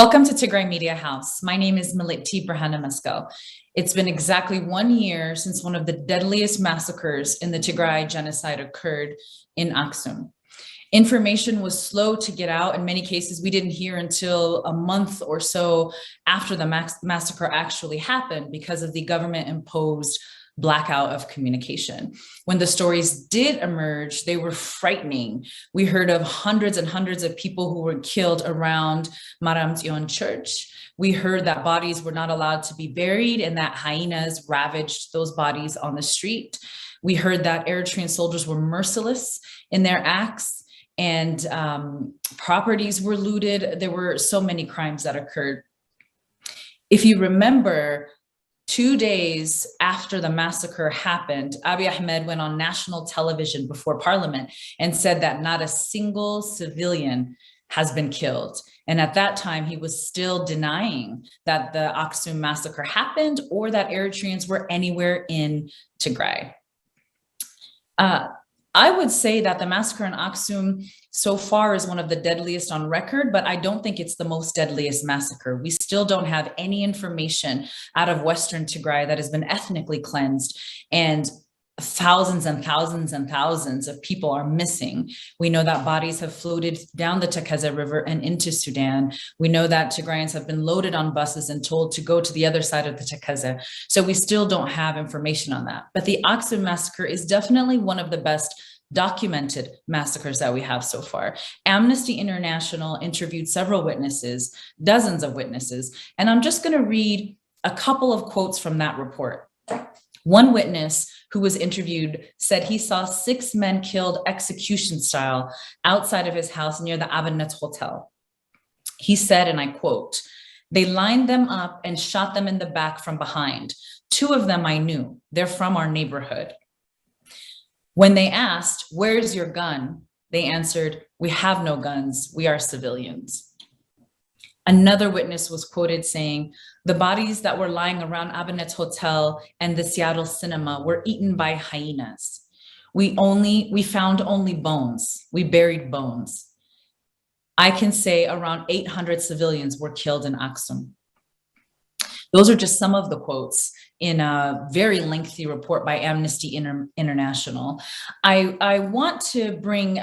Welcome to Tigray Media House. My name is Meliti Brahana. It's been exactly 1 year since one of the deadliest massacres in the Tigray genocide occurred in Axum. Information was slow to get out. In many cases, we didn't hear until a month or so after the massacre actually happened because of the government-imposed blackout of communication. When the stories did emerge, they were frightening. We heard of hundreds and hundreds of people who were killed around Maram Zion Church. We heard that bodies were not allowed to be buried and that hyenas ravaged those bodies on the street. We heard that Eritrean soldiers were merciless in their acts and properties were looted. There were so many crimes that occurred. If you remember, 2 days after the massacre happened, Abiy Ahmed went on national television before parliament and said that not a single civilian has been killed. And at that time, he was still denying that the Axum massacre happened or that Eritreans were anywhere in Tigray. I would say that the massacre in Axum so far is one of the deadliest on record, but I don't think it's the most deadliest massacre. We still don't have any information out of Western Tigray that has been ethnically cleansed, and thousands and thousands and thousands of people are missing. We know that bodies have floated down the Tekeze River and into Sudan. We know that Tigrayans have been loaded on buses and told to go to the other side of the Tekeze. So we still don't have information on that. But the Axum massacre is definitely one of the best documented massacres that we have so far. Amnesty International interviewed several witnesses, dozens of witnesses, and I'm just going to read a couple of quotes from that report. One witness who was interviewed said he saw 6 men killed execution style outside of his house near the Abenet Hotel. He said, and I quote, "They lined them up and shot them in the back from behind. 2 of them I knew. They're from our neighborhood. When they asked, 'Where's your gun?' they answered, 'We have no guns. We are civilians.'" Another witness was quoted saying, "The bodies that were lying around Abenet Hotel and the Seattle Cinema were eaten by hyenas. We found only bones. We buried bones. I can say around 800 civilians were killed in Axum." Those are just some of the quotes in a very lengthy report by Amnesty International. I want to bring,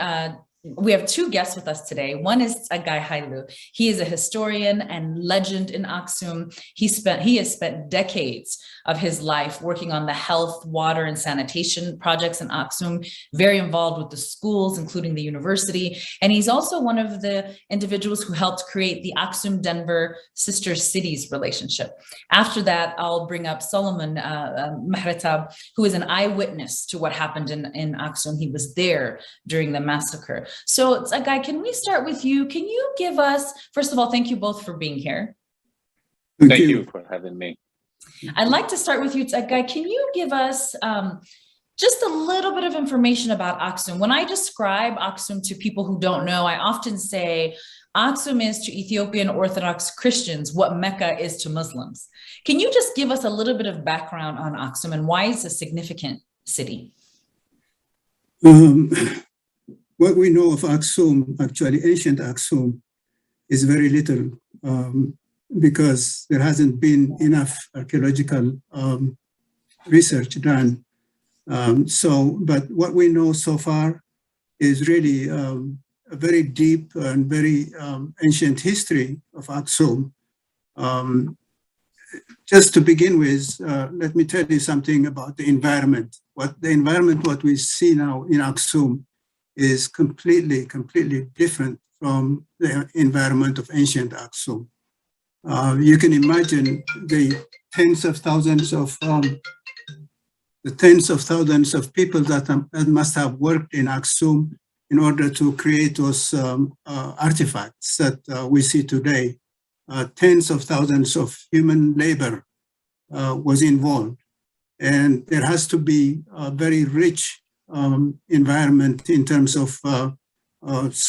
we have 2 guests with us today. One is Tsaggai Hailu. He is a historian and legend in Axum. He has spent decades of his life working on the health, water, and sanitation projects in Axum, very involved with the schools, including the university. And he's also one of the individuals who helped create the Axum-Denver sister cities relationship. After that, I'll bring up Solomon Mahretab, who is an eyewitness to what happened in Axum. He was there during the massacre. So Tsaggai, can we start with you? Can you give us, first of all, thank you both for being here. Thank you for having me. I'd like to start with you, Tsaggai. Can you give us just a little bit of information about Axum? When I describe Axum to people who don't know, I often say Axum is to Ethiopian Orthodox Christians what Mecca is to Muslims. Can you just give us a little bit of background on Axum and why it's a significant city? What we know of Axum, actually ancient Axum, is very little because there hasn't been enough archaeological research done. But what we know so far is really a very deep and very ancient history of Axum. Just to begin with, let me tell you something about the environment. What we see now in Axum is completely different from the environment of ancient Axum. You can imagine the tens of thousands of people that must have worked in Axum in order to create those artifacts that we see today. Tens of thousands of human labor was involved, and there has to be a very rich environment in terms of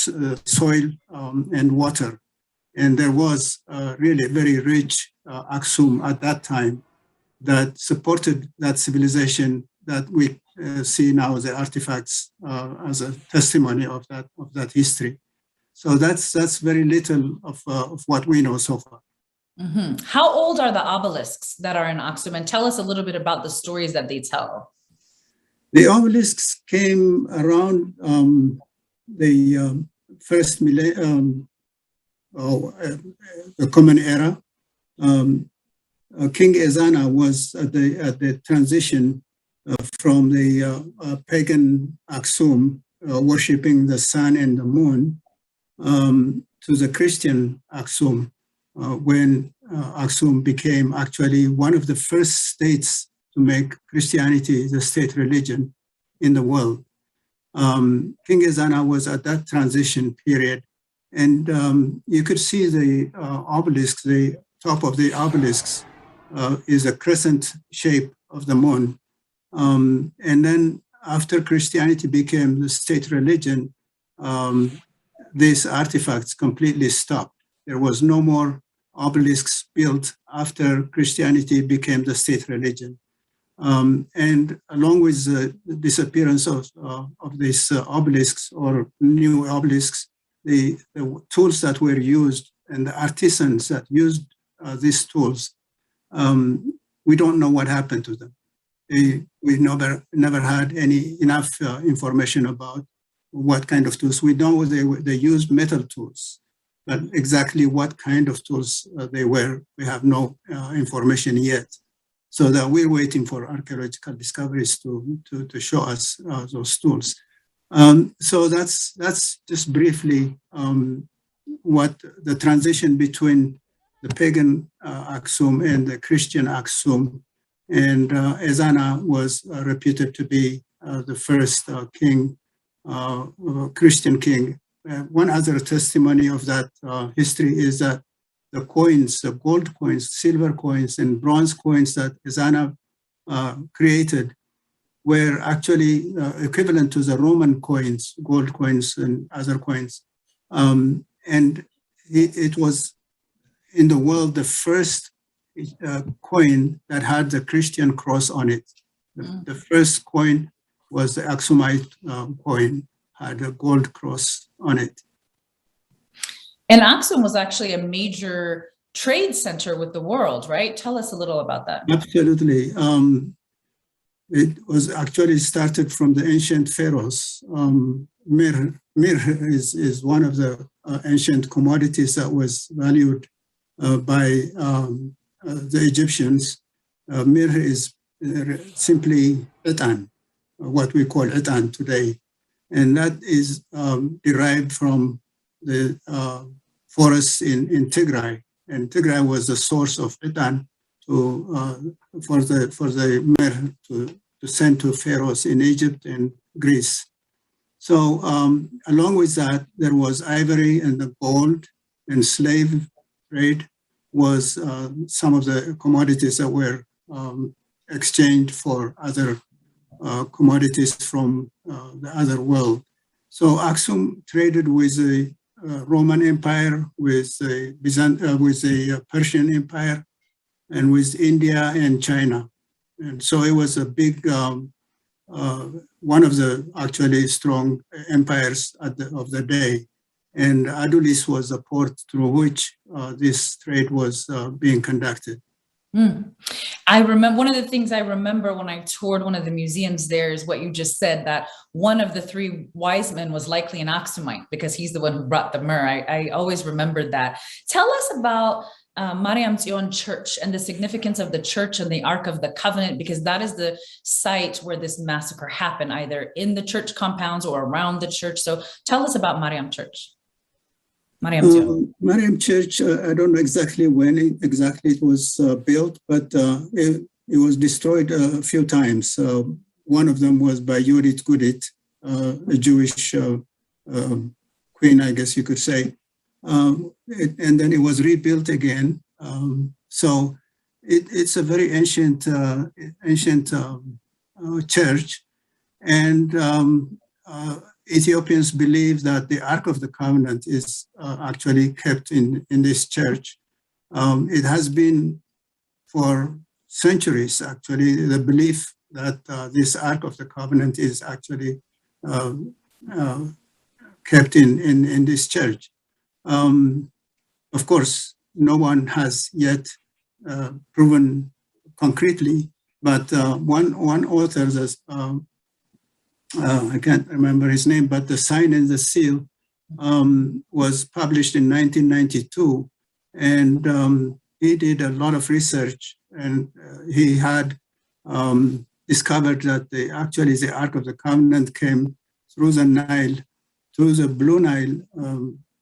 soil and water. And there was really very rich Axum at that time that supported that civilization that we see now as the artifacts as a testimony of that history. So that's very little of what we know so far. Mm-hmm. How old are the obelisks that are in Axum? And tell us a little bit about the stories that they tell. The obelisks came around the first millennium, the Common Era. King Ezana was at the transition from the pagan Axum, worshipping the sun and the moon, to the Christian Axum, when Axum became actually one of the first states to make Christianity the state religion in the world. King Ezana was at that transition period, and you could see the obelisk, the top of the obelisks is a crescent shape of the moon. And then after Christianity became the state religion, these artifacts completely stopped. There was no more obelisks built after Christianity became the state religion. And along with the disappearance of these obelisks or new obelisks, the tools that were used and the artisans that used these tools, we don't know what happened to them. We never had enough information about what kind of tools. We know they used metal tools, but exactly what kind of tools they were, we have no information yet. So that we're waiting for archaeological discoveries to show us those tools. So that's just briefly what the transition between the pagan Axum and the Christian Axum. And Ezana was reputed to be the first king, Christian king. One other testimony of that history is that the coins, the gold coins, silver coins, and bronze coins that Ezana created were actually equivalent to the Roman coins, gold coins and other coins. And it was in the world the first coin that had the Christian cross on it. The first coin was the Axumite coin, had a gold cross on it. And Axum was actually a major trade center with the world, right? Tell us a little about that. Absolutely. It was actually started from the ancient pharaohs. Mir is one of the ancient commodities that was valued by the Egyptians. Mir is simply etan, what we call etan today. And that is derived from the forests in Tigray. And Tigray was the source of etan for the Mir to send to pharaohs in Egypt and Greece. So along with that, there was ivory and the gold, and slave trade was some of the commodities that were exchanged for other commodities from the other world. So Axum traded with the Roman Empire, with the Persian Empire, and with India and China. And so it was a big, one of the actually strong empires of the day. And Adulis was the port through which this trade was being conducted. I remember, one of the things I remember when I toured one of the museums there is what you just said, that one of the three wise men was likely an Axumite because he's the one who brought the myrrh. I always remembered that. Tell us about Mariam Tion Church and the significance of the church and the Ark of the Covenant, because that is the site where this massacre happened, either in the church compounds or around the church. So tell us about Mariam Church. Mariam Church, I don't know exactly when it was built, but it was destroyed a few times. One of them was by Yurit Gudit, a Jewish queen, I guess you could say. And then it was rebuilt again. So it's a very ancient church. And Ethiopians believe that the Ark of the Covenant is actually kept in this church. It has been for centuries, actually, the belief that this Ark of the Covenant is actually kept in this church. Of course, no one has yet proven concretely, but one author, I can't remember his name, but The Sign and the Seal was published in 1992, and he did a lot of research, and he had discovered that actually the Ark of the Covenant came through the Nile, through the Blue Nile,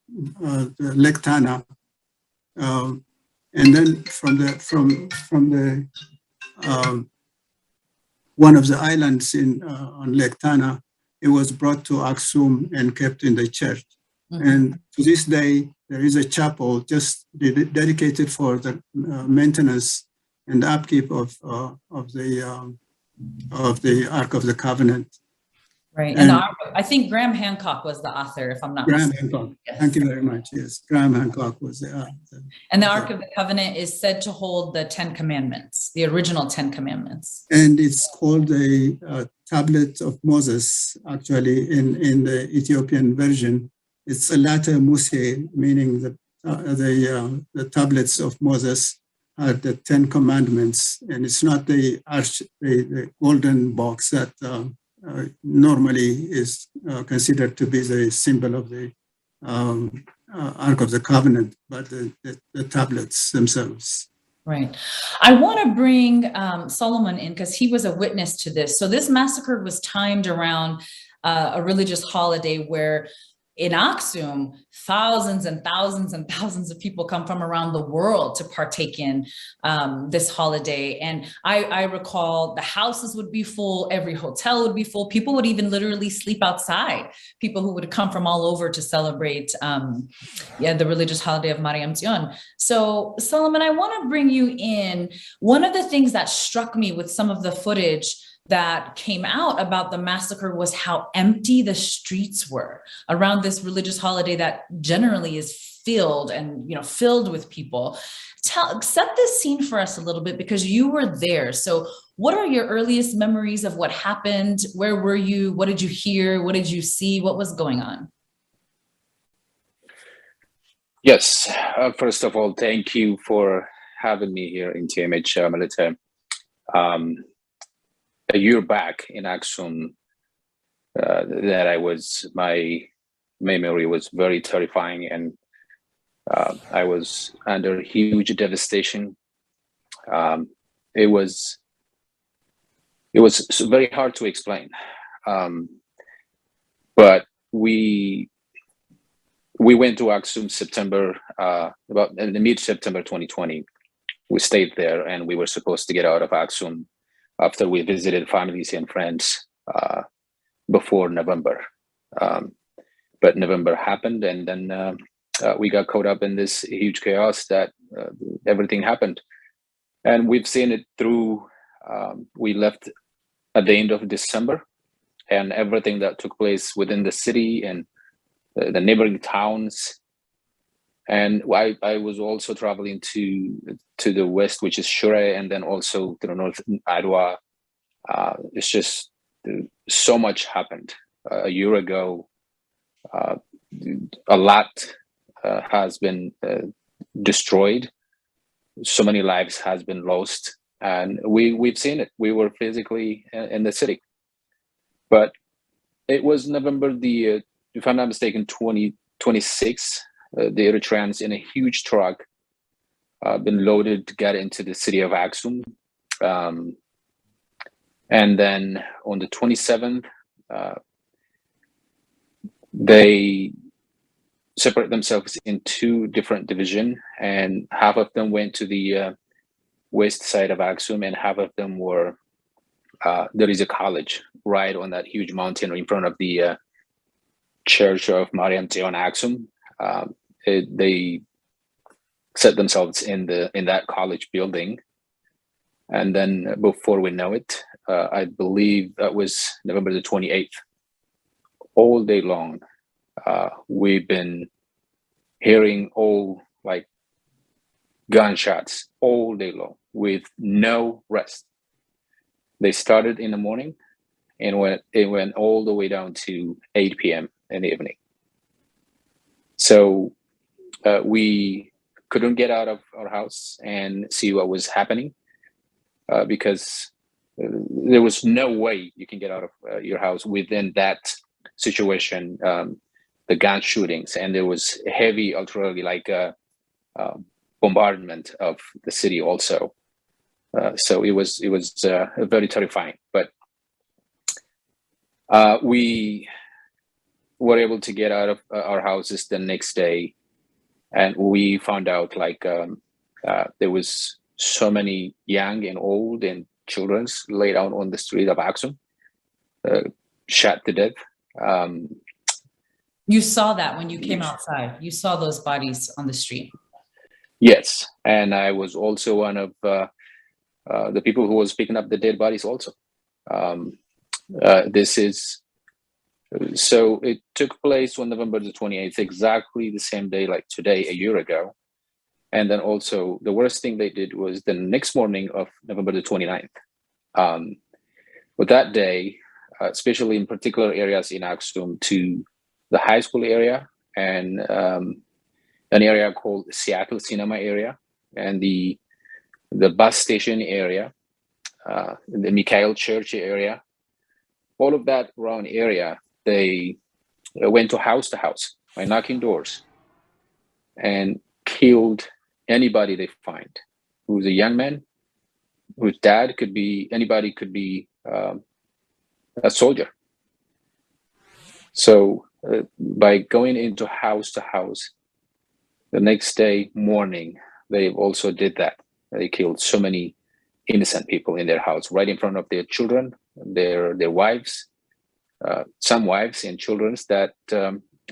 the Lake Tana, and then from the one of the islands on Lake Tana, it was brought to Axum and kept in the church. Mm-hmm. And to this day, there is a chapel just dedicated for the maintenance and upkeep of the Ark of the Covenant. Right, and I think Graham Hancock was the author, if I'm not Graham mistaken. Hancock. Yes. Thank you very much. Yes, Graham Hancock was the author. And the Ark of the Covenant is said to hold the 10 Commandments, the original 10 Commandments. And it's called the Tablet of Moses, actually, in the Ethiopian version. It's a Latter Muse, meaning the tablets of Moses are the 10 Commandments, and it's not the golden box that normally is considered to be the symbol of the Ark of the Covenant, but the tablets themselves. Right. I want to bring Solomon in because he was a witness to this. So this massacre was timed around a religious holiday where in Axum, thousands and thousands and thousands of people come from around the world to partake in this holiday. And I recall the houses would be full, every hotel would be full. People would even literally sleep outside. People who would come from all over to celebrate the religious holiday of Mariam Zion. So Solomon, I want to bring you in. One of the things that struck me with some of the footage that came out about the massacre was how empty the streets were around this religious holiday that generally is filled with people. Set this scene for us a little bit because you were there. So what are your earliest memories of what happened? Where were you? What did you hear? What did you see? What was going on? Yes. First of all, thank you for having me here in TMH, Melita. A year back in Axum, my memory was very terrifying, and I was under huge devastation. It was very hard to explain, but we went to Axum September, about in the mid-September 2020. We stayed there, and we were supposed to get out of Axum after we visited families and friends before November. But November happened, and then we got caught up in this huge chaos that everything happened. And we've seen it through, we left at the end of December, and everything that took place within the city and the neighboring towns. And I was also traveling to the west, which is Shure, and then also to the north, Adwa. It's just so much happened. A year ago, a lot has been destroyed. So many lives has been lost, and we've seen it. We were physically in the city, but it was November if I'm not mistaken, 2026. The Eritreans in a huge truck been loaded to get into the city of Axum. And then on the 27th, they separate themselves in two different divisions, and half of them went to the west side of Axum, and half of them were, there is a college right on that huge mountain in front of the church of Mariam Zion Axum. They set themselves in that college building, and then before we know it, I believe that was November the 28th. All day long, we've been hearing all like gunshots all day long with no rest. They started in the morning, and it went all the way down to 8 p.m. in the evening. So we couldn't get out of our house and see what was happening because there was no way you can get out of your house within that situation. The gun shootings, and there was heavy artillery, like bombardment of the city also. So it was very terrifying. But we were able to get out of our houses the next day, and we found out like there was so many young and old and children's laid out on the street of Axum, shot to death. You saw that when you came outside. You saw those bodies on the street. Yes, and I was also one of the people who was picking up the dead bodies also. So it took place on November the 28th, exactly the same day like today, a year ago. And then also the worst thing they did was the next morning of November the 29th. But that day, especially in particular areas in Axum, to the high school area and an area called Seattle Cinema area and the bus station area, the Mikhail Church area, all of that around area, they went to house by knocking doors and killed anybody they find. Who's a young man, whose dad could be, anybody could be a soldier. So by going into house to house, the next day morning, they also did that. They killed so many innocent people in their house, right in front of their children, their wives, some wives and children that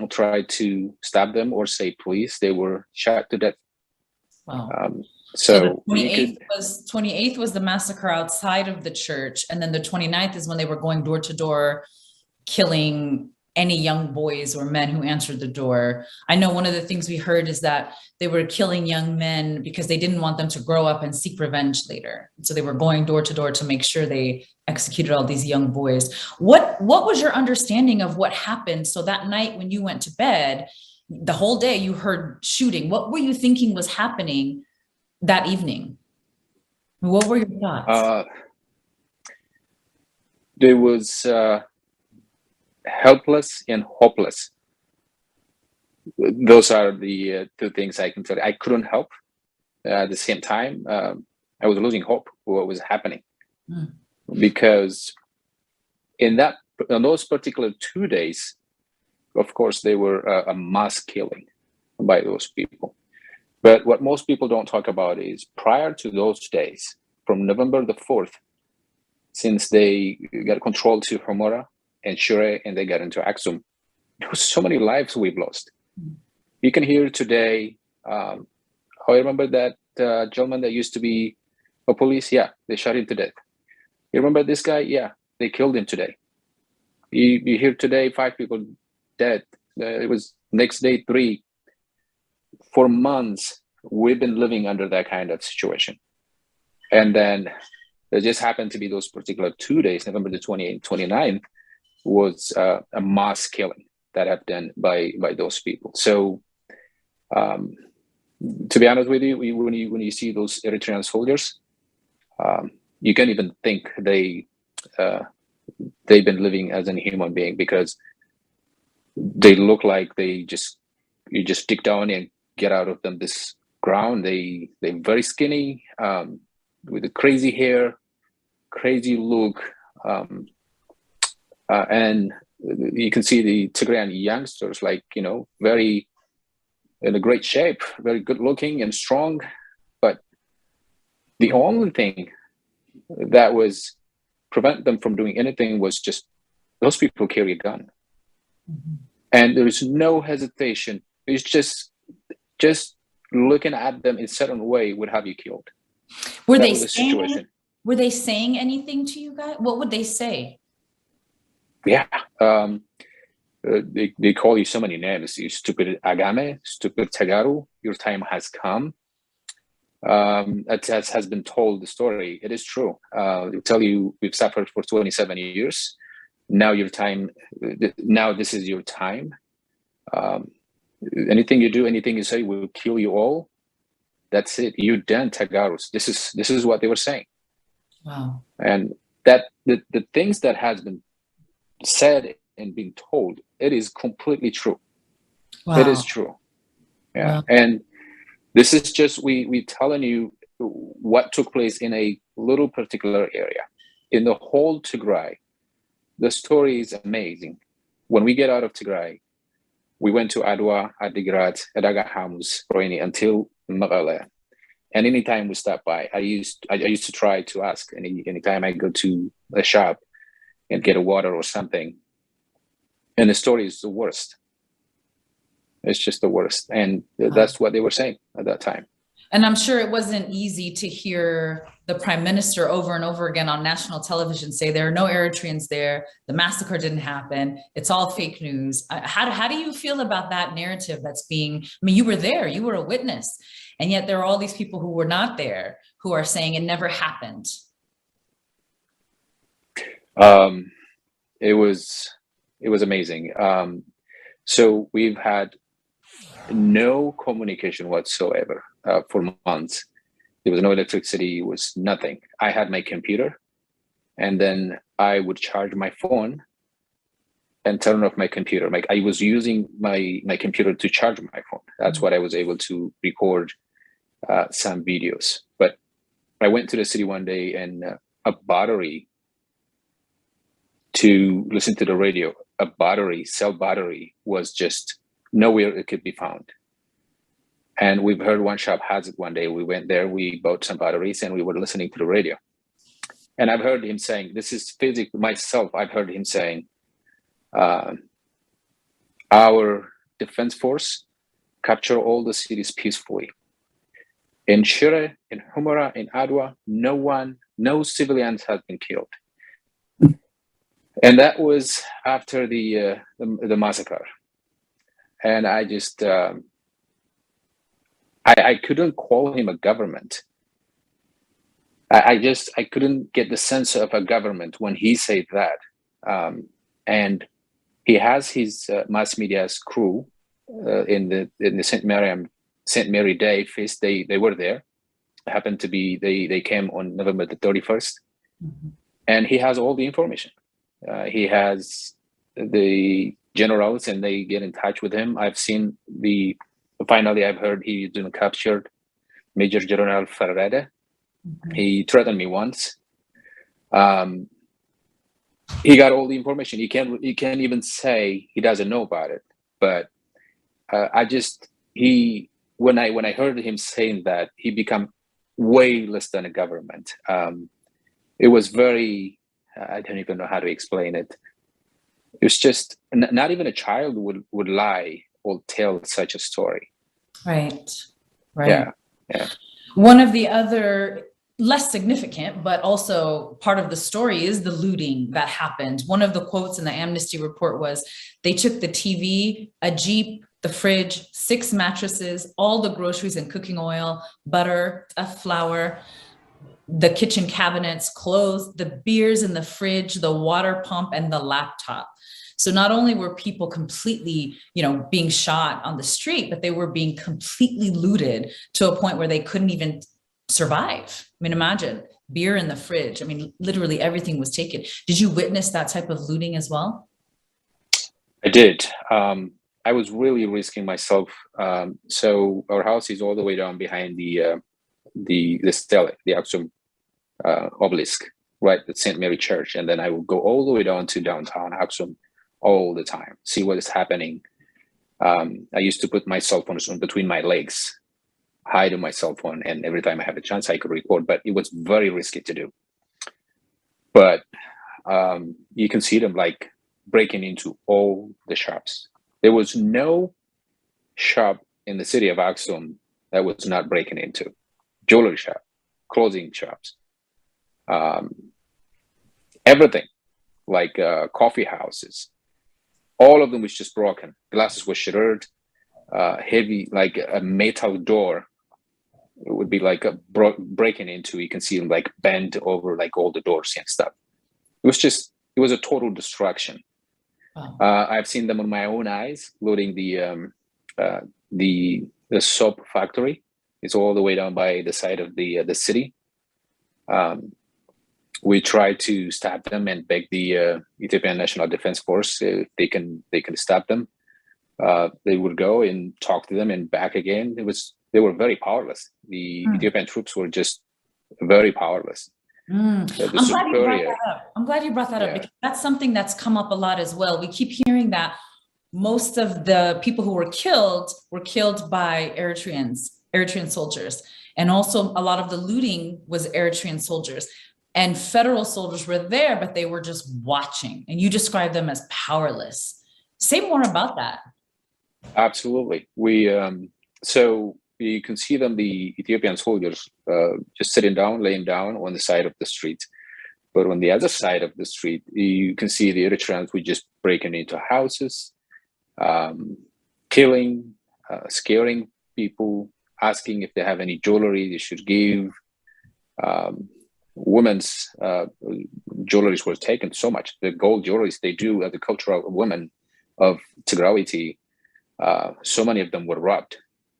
tried to stab them or say please. They were shot to death. Wow. So the 28th was the massacre outside of the church, and then the 29th is when they were going door to door, killing any young boys or men who answered the door. I know one of the things we heard is that they were killing young men because they didn't want them to grow up and seek revenge later. So they were going door to door to make sure they executed all these young boys. What was your understanding of what happened? So that night when you went to bed, the whole day you heard shooting. What were you thinking was happening that evening? What were your thoughts? There was helpless and hopeless. Those are the two things I can tell you. I couldn't help. At the same time, I was losing hope for what was happening. Because in those particular 2 days, of course, they were a mass killing by those people. But what most people don't talk about is prior to those days, from November the 4th, since they got control to Homora and Shure, and they got into Axum, there was so many lives we've lost. You can hear today, I remember that gentleman that used to be a police, yeah, they shot him to death. You remember this guy? Yeah, they killed him today. You hear today 5 people dead. It was next day 3. For months, we've been living under that kind of situation. And then there just happened to be those particular 2 days, November the 28th and 29th, was a mass killing that have done by those people. So to be honest with you, when you see those Eritrean soldiers, you can't even think they've been living as a human being, because they look like you just dig down and get out of them this ground. They're very skinny, with the crazy hair, crazy look, and you can see the Tigrayan youngsters, like, very in a great shape, very good looking and strong. But the only thing that was prevent them from doing anything was just those people carry a gun. And there is no hesitation. It's just looking at them in a certain way would have you killed. Were they saying anything to you guys? What would they say? Yeah. They call you so many names. You stupid Agame, stupid Tagaru, your time has come. It has been told the story. It is true. They tell you we've suffered for 27 years. Now this is your time. anything you do, anything you say will kill you all. That's it. You're done, Tagarus. This is what they were saying. Wow. And that the things that has been said and been told, it is completely true. Wow. It is true. Yeah. Wow. And this is just we telling you what took place in a little particular area. In the whole Tigray, the story is amazing. When we get out of Tigray, we went to Adwa, Adigrat, Edaga Hamus, Roini, until Mekelle. And anytime we stop by, I used to try to ask anytime I go to a shop and get a water or something. And the story is the worst. It's just the worst. And that's what they were saying at that time. And I'm sure it wasn't easy to hear the prime minister over and over again on national television say there are no Eritreans there, the massacre didn't happen, it's all fake news. How do you feel about that narrative that's being, I mean, you were there, you were a witness, and yet there are all these people who were not there who are saying it never happened. It was amazing. So we've had no communication whatsoever for months. There was no electricity, it was nothing. I had my computer, and then I would charge my phone and turn off my computer. Like I was using my computer to charge my phone. That's what I was able to record some videos. But I went to the city one day, and a battery to listen to the radio, a cell battery was just nowhere it could be found. And we've heard one shop has it one day. We went there, we bought some batteries, and we were listening to the radio. And I've heard him saying, this is physically myself, I've heard him saying, our defense force capture all the cities peacefully. In Shire, in Humera, in Adwa, no civilians have been killed. And that was after the massacre. And I just, I couldn't call him a government. I couldn't get the sense of a government when he said that. And he has his mass media's crew in the St. Mary Day feast. They were there. It happened to be they came on November the 31st, and he has all the information. He has the generals, and they get in touch with him. I've seen finally I've heard he's been captured, Major General Ferrede. He threatened me once. He got all the information. He can't even say he doesn't know about it. But when I heard him saying that, he became way less than a government. It was very, I don't even know how to explain it. It was just not even a child would lie or tell such a story. Right. Yeah. One of the other less significant, but also part of the story is the looting that happened. One of the quotes in the Amnesty report was, they took the TV, a Jeep, the fridge, 6 mattresses, all the groceries and cooking oil, butter, flour, the kitchen cabinets, clothes, the beers in the fridge, the water pump, and the laptop. So not only were people completely, being shot on the street, but they were being completely looted to a point where they couldn't even survive. I mean, imagine beer in the fridge. I mean, literally everything was taken. Did you witness that type of looting as well? I did. I was really risking myself. So our house is all the way down behind the stele, the Axum Obelisk, right? The St. Mary Church. And then I would go all the way down to downtown Axum all the time, see what is happening. I used to put my cell phone between my legs, hide on my cell phone, and every time I have a chance, I could record, but it was very risky to do. But you can see them like breaking into all the shops. There was no shop in the city of Axum that was not breaking into. Jewelry shop, clothing shops, everything, like coffee houses. All of them was just broken. Glasses were shattered, heavy, like a metal door. It would be like breaking into. You can see them like bent over, like all the doors and stuff. It was a total destruction. Wow. I've seen them on my own eyes, looting the the soap factory. It's all the way down by the side of the city. We try to stop them and beg the Ethiopian National Defense Force if they can stop them. They would go and talk to them and back again. They were very powerless. The Ethiopian troops were just very powerless. I'm glad you brought that up because that's something that's come up a lot as well. We keep hearing that most of the people who were killed by Eritrean soldiers. And also a lot of the looting was Eritrean soldiers. And federal soldiers were there, but they were just watching. And you described them as powerless. Say more about that. Absolutely. So you can see them, the Ethiopian soldiers, just laying down on the side of the street. But on the other side of the street, you can see the Eritreans were just breaking into houses, killing, scaring people, asking if they have any jewelry they should give. Women's jewelries were taken so much. The gold jewelries they do at the cultural women of Tigrawiti, so many of them were robbed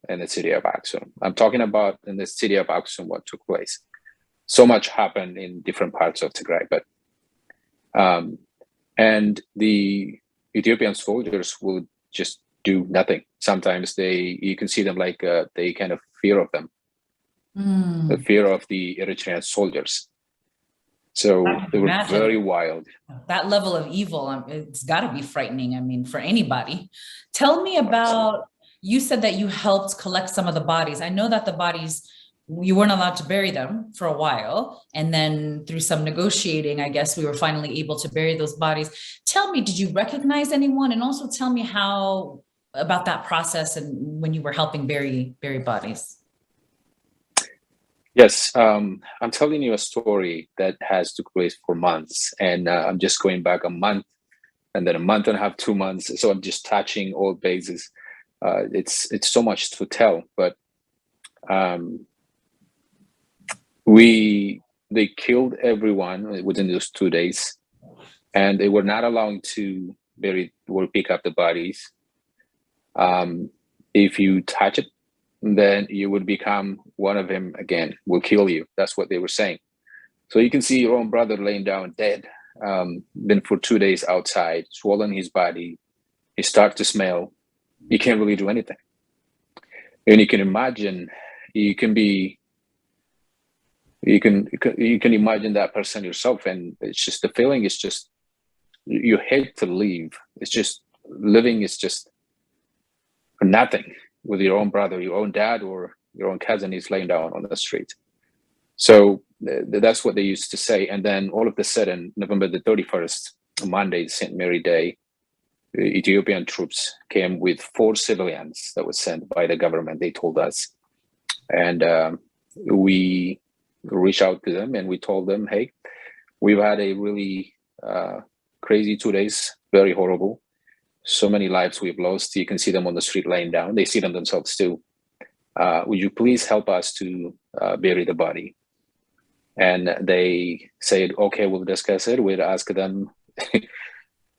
in the city of Axum. I'm talking about in the city of Axum what took place. So much happened in different parts of Tigray, but and the Ethiopian soldiers would just do nothing. Sometimes you can see them like they kind of fear of them, the fear of the Eritrean soldiers. So they were very wild. That level of evil, it's got to be frightening. I mean, for anybody. Tell me about, you said that you helped collect some of the bodies. I know that the bodies, you weren't allowed to bury them for a while. And then through some negotiating, I guess we were finally able to bury those bodies. Tell me, did you recognize anyone? And also tell me about that process and when you were helping bury bodies. Yes, I'm telling you a story that has took place for months, and I'm just going back a month, and then a month and a half, 2 months. So I'm just touching all bases. It's so much to tell, but they killed everyone within those 2 days, and they were not allowing to bury or pick up the bodies. If you touch it, then you would become one of them again, will kill you. That's what they were saying. So you can see your own brother laying down dead, been for 2 days outside, swollen his body. He starts to smell. You can't really do anything. And you can imagine, you can imagine that person yourself. And it's just, the feeling is just, you hate to leave. It's just, living is just for nothing. With your own brother, your own dad, or your own cousin is laying down on the street. So that's what they used to say. And then all of a sudden, November the 31st, Monday, St. Mary Day, the Ethiopian troops came with 4 civilians that was sent by the government, they told us. And we reached out to them and we told them, hey, we've had a really crazy 2 days, very horrible. So many lives we've lost. You can see them on the street laying down. They see them themselves too. Would you please help us to bury the body? And they said, okay, we'll discuss it. We'll ask them.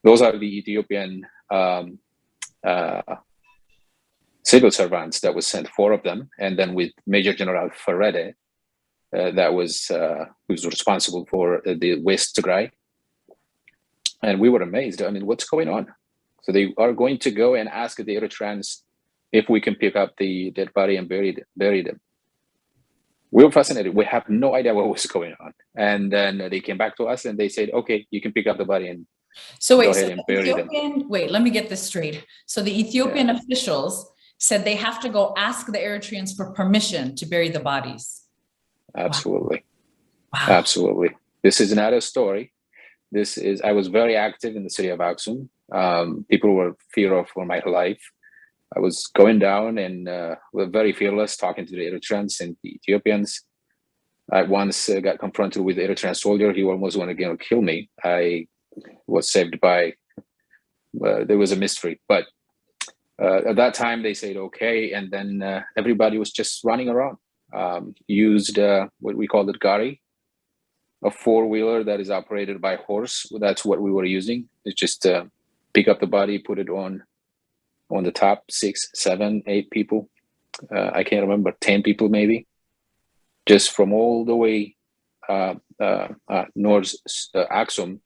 Those are the Ethiopian civil servants that was sent, 4 of them. And then with Major General Ferede, that was who's responsible for the West Tigray. And we were amazed. I mean, what's going on? So they are going to go and ask the Eritreans if we can pick up the dead body and bury them. We were fascinated. We have no idea what was going on. And then they came back to us and they said, okay, you can pick up the body and go ahead and bury them. Wait, let me get this straight. So the Ethiopian officials said they have to go ask the Eritreans for permission to bury the bodies. Absolutely. Wow. Absolutely. This is not a story. I was very active in the city of Axum. People were fearful for my life. I was going down and were very fearless, talking to the Eritreans and the Ethiopians. I once got confronted with an Eritrean soldier. He almost wanted to kill me. I was saved by, there was a mystery. But at that time, they said, okay. And then everybody was just running around, used what we call it gari, a 4-wheeler that is operated by horse. That's what we were using. It's just pick up the body, put it on on the top 6, 7, 8 people. I can't remember, 10 people maybe, just from all the way north Axum,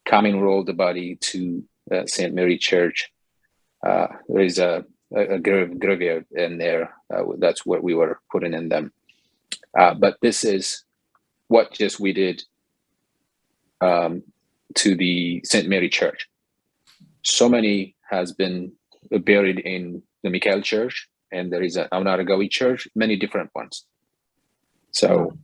coming roll the body to St. Mary Church. There is a graveyard in there. That's what we were putting in them. But this is what just we did to the St. Mary Church. So many has been buried in the Michael Church, and there is an Aunaragawi Church, many different ones. So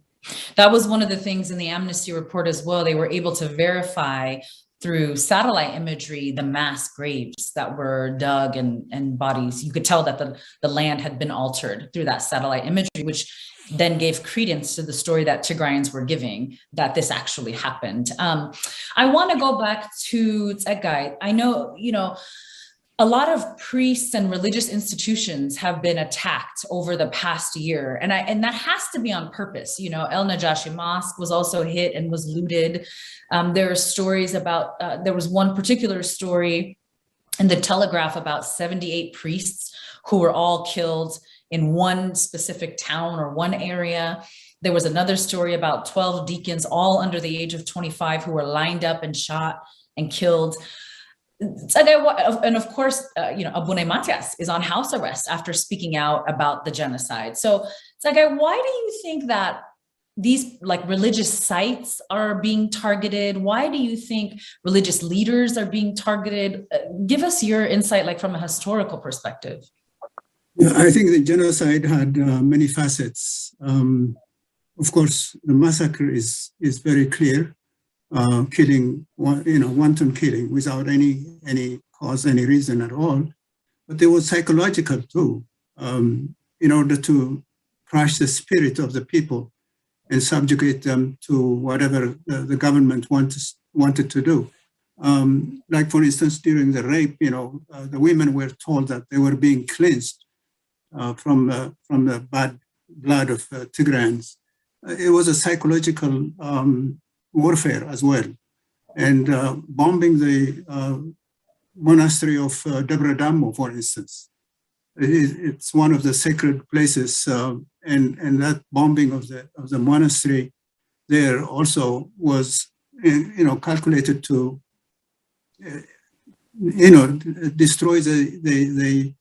that was one of the things in the Amnesty report as well. They were able to verify through satellite imagery the mass graves that were dug and bodies. You could tell that the land had been altered through that satellite imagery, which then gave credence to the story that Tigrayans were giving, that this actually happened. I want to go back to Tsegai. I know, a lot of priests and religious institutions have been attacked over the past year, and that has to be on purpose. El Najashi Mosque was also hit and was looted. There are stories about, there was one particular story in the Telegraph about 78 priests who were all killed in one specific town or one area. There was another story about 12 deacons, all under the age of 25, who were lined up and shot and killed. And of course, Abune Matias is on house arrest after speaking out about the genocide. So it's like, why do you think that these religious sites are being targeted? Why do you think religious leaders are being targeted? Give us your insight, from a historical perspective. Yeah, I think the genocide had many facets. Of course, the massacre is very clear. Killing, wanton killing without any cause, any reason at all. But there was psychological too, in order to crush the spirit of the people and subjugate them to whatever the government wanted to do. Like, for instance, during the rape, the women were told that they were being cleansed from the bad blood of Tigrayans. It was a psychological warfare as well. And bombing the monastery of Debre Damo, for instance, it's one of the sacred places, and that bombing of the monastery there also was, calculated to, destroy the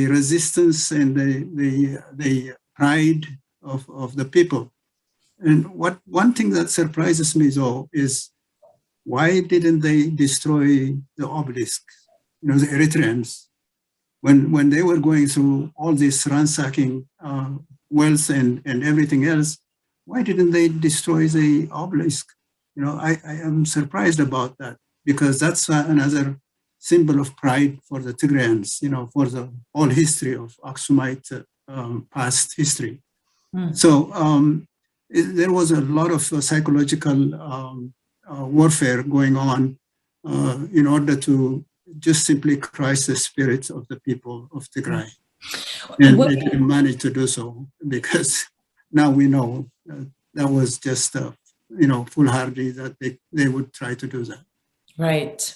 resistance and the pride of the people. And one thing that surprises me, though, is why didn't they destroy the obelisks, the Eritreans, when they were going through all this ransacking wealth and everything else? Why didn't they destroy the obelisk? I am surprised about that, because that's another symbol of pride for the Tigrayans, for the whole history of Aksumite past history. So there was a lot of psychological warfare going on in order to just simply crush the spirits of the people of Tigray. And they didn't manage to do so, because now we know that was just, foolhardy that they would try to do that. Right.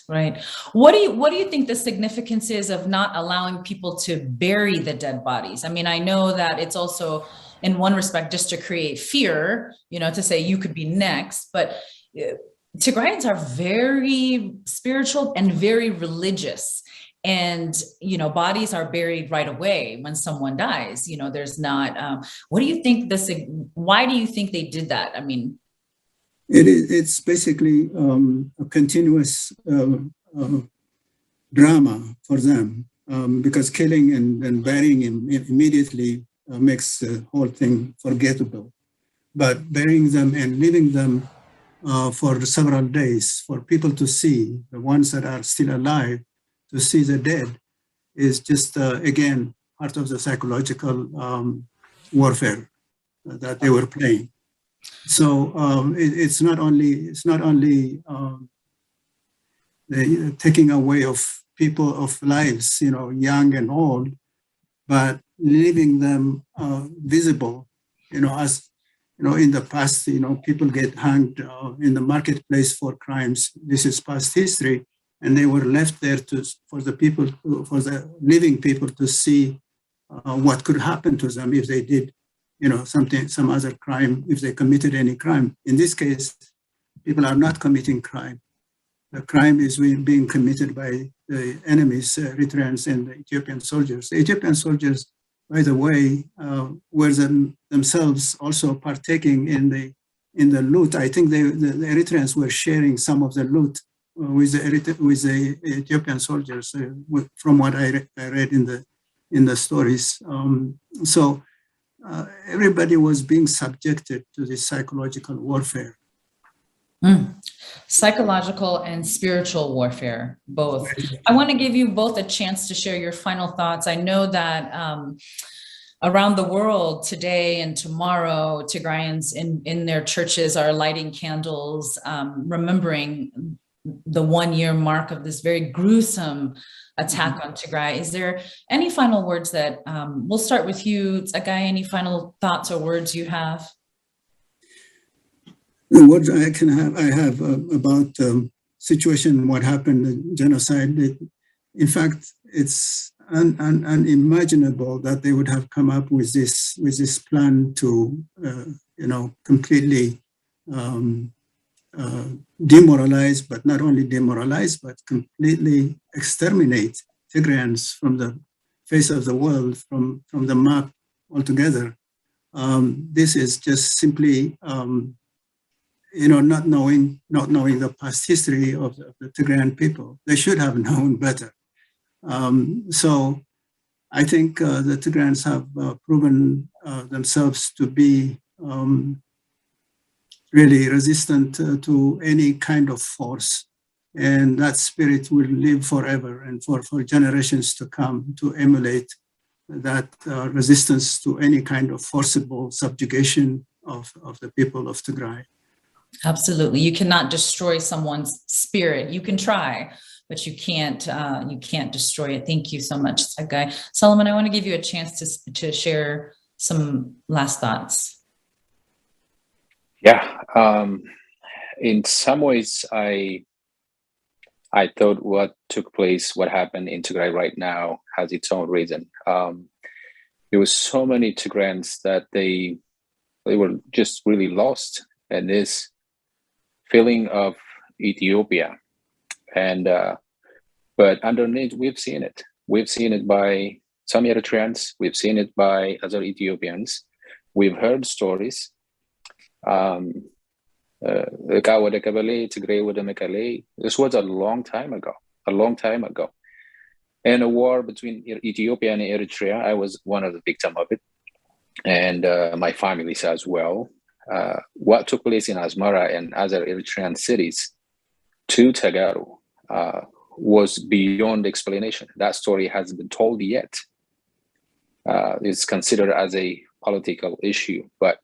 What do you think the significance is of not allowing people to bury the dead bodies? I mean, I know that it's also, in one respect, just to create fear, to say you could be next, but Tigrayans are very spiritual and very religious, and bodies are buried right away when someone dies. There's not. What do you think why do you think they did that? I mean, it's basically a continuous drama for them, because killing and burying him immediately makes the whole thing forgettable. But burying them and leaving them for several days for people to see, the ones that are still alive, to see the dead, is just, again, part of the psychological warfare that they were playing. So it's not only the taking away of people, of lives, young and old, but leaving them visible, as in the past, people get hanged in the marketplace for crimes. This is past history. and they were left there for the living people to see what could happen to them if they did, some other crime, if they committed any crime. In this case, people are not committing crime. The crime is being committed by the enemies, Eritreans and the Ethiopian soldiers. The Ethiopian soldiers, by the way, were themselves also partaking in the loot. I think the Eritreans were sharing some of the loot with the Ethiopian soldiers, from what I read in the stories. So everybody was being subjected to this psychological warfare. Psychological and spiritual warfare, both. I want to give you both a chance to share your final thoughts. I know that around the world today and tomorrow, Tigrayans in their churches are lighting candles, remembering the 1-year mark of this very gruesome attack on Tigray. Is there any final words that, we'll start with you, Tsagai, any final thoughts or words you have? The words I have about situation, what happened, the genocide. In fact, it's unimaginable that they would have come up with this plan to, completely demoralize, but not only demoralize, but completely exterminate Tigrayans from the face of the world, from the map altogether. This is just simply, not knowing the past history of the Tigrayan people. They should have known better. So I think the Tigrayans have proven themselves to be really resistant to any kind of force. And that spirit will live forever and for generations to come, to emulate that resistance to any kind of forcible subjugation of the people of Tigray. Absolutely. You cannot destroy someone's spirit. You can try, but you can't destroy it. Thank you so much, Tsagai. Solomon, I want to give you a chance to share some last thoughts. Yeah. In some ways, I thought what took place, what happened in Tigray right now has its own reason. There was so many Tigrayans that they were just really lost in this feeling of Ethiopia. And but underneath, we've seen it. We've seen it by some Eritreans. We've seen it by other Ethiopians. We've heard stories. This was a long time ago. In a war between Ethiopia and Eritrea, I was one of the victims of it, and my family as well. What took place in Asmara and other Eritrean cities to Tagaru was beyond explanation. That story hasn't been told yet. It's considered as a political issue, but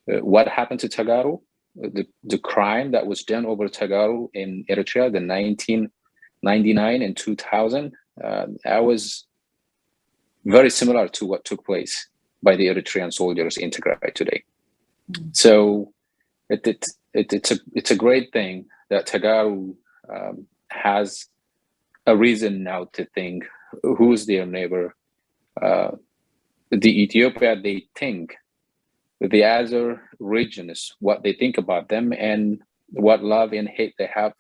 what happened to Tagaru, the crime that was done over Tagaru in Eritrea, the 1999 and 2000, that was very similar to what took place by the Eritrean soldiers in Tigray today. So it's a great thing that Tagaru has a reason now to think who's their neighbor. The Ethiopia, they think the other regions, what they think about them and what love and hate they have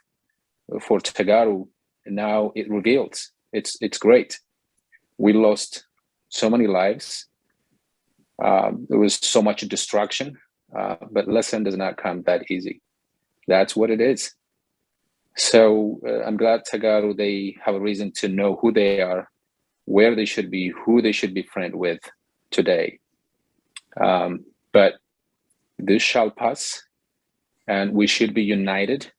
for Tagaru, now it reveals. It's great. We lost so many lives. There was so much destruction, but lesson does not come that easy. That's what it is. So I'm glad Tagaru, they have a reason to know who they are, where they should be, who they should be friend with today. But this shall pass, and we should be united.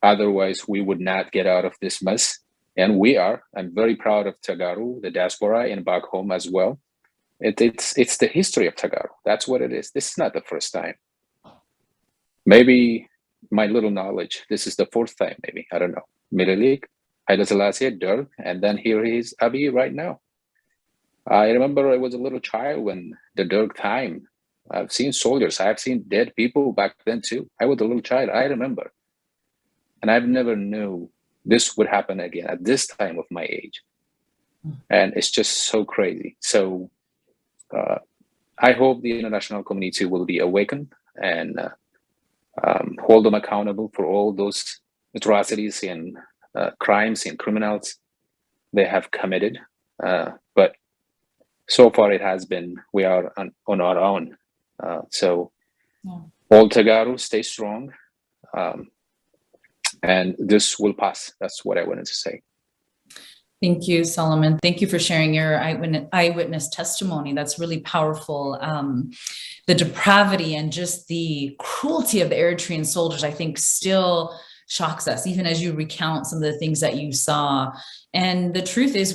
Otherwise, we would not get out of this mess. And we are. I'm very proud of Tagaru, the diaspora, and back home as well. It's the history of Tagaru. That's what it is. This is not the first time. Maybe my little knowledge, this is the fourth time, maybe. I don't know. Mirelik, Haile Selassie, Derg, and then here he is, Abiy, right now. I remember I was a little child when the Derg time. I've seen soldiers. I've seen dead people back then too. I was a little child. I remember. And I've never knew this would happen again at this time of my age. And it's just so crazy. So I hope the international community will be awakened and hold them accountable for all those atrocities and crimes and criminals they have committed. But so far it has been, we are on our own. So all Tagaru, stay strong. And this will pass. That's what I wanted to say. Thank you, Solomon. Thank you for sharing your eyewitness testimony. That's really powerful. The depravity and just the cruelty of the Eritrean soldiers, I think, still shocks us, even as you recount some of the things that you saw. And the truth is,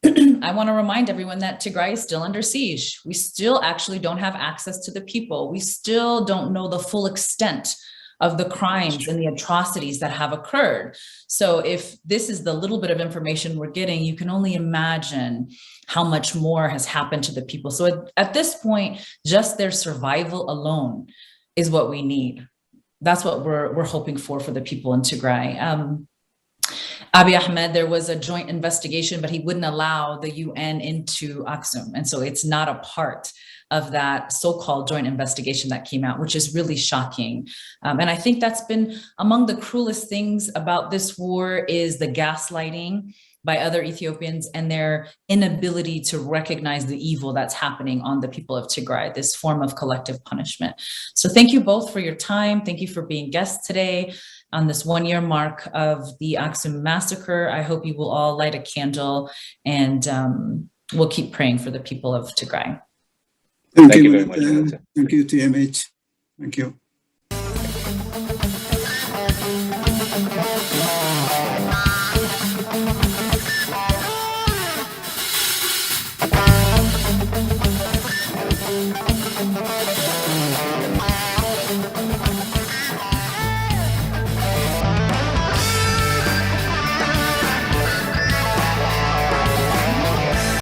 I want to remind everyone that Tigray is still under siege. We still actually don't have access to the people. We still don't know the full extent of the crimes and the atrocities that have occurred. So if this is the little bit of information we're getting, you can only imagine how much more has happened to the people. So at this point, just their survival alone is what we need. That's what we're hoping for the people in Tigray. Abiy Ahmed, there was a joint investigation, but he wouldn't allow the UN into Axum. And so it's not a part of that so-called joint investigation that came out, which is really shocking. And I think that's been among the cruelest things about this war is the gaslighting by other Ethiopians and their inability to recognize the evil that's happening on the people of Tigray, this form of collective punishment. So thank you both for your time. Thank you for being guests today on this 1-year mark of the Axum massacre. I hope you will all light a candle, and we'll keep praying for the people of Tigray. Thank you very much. Thank you, TMH. Thank you.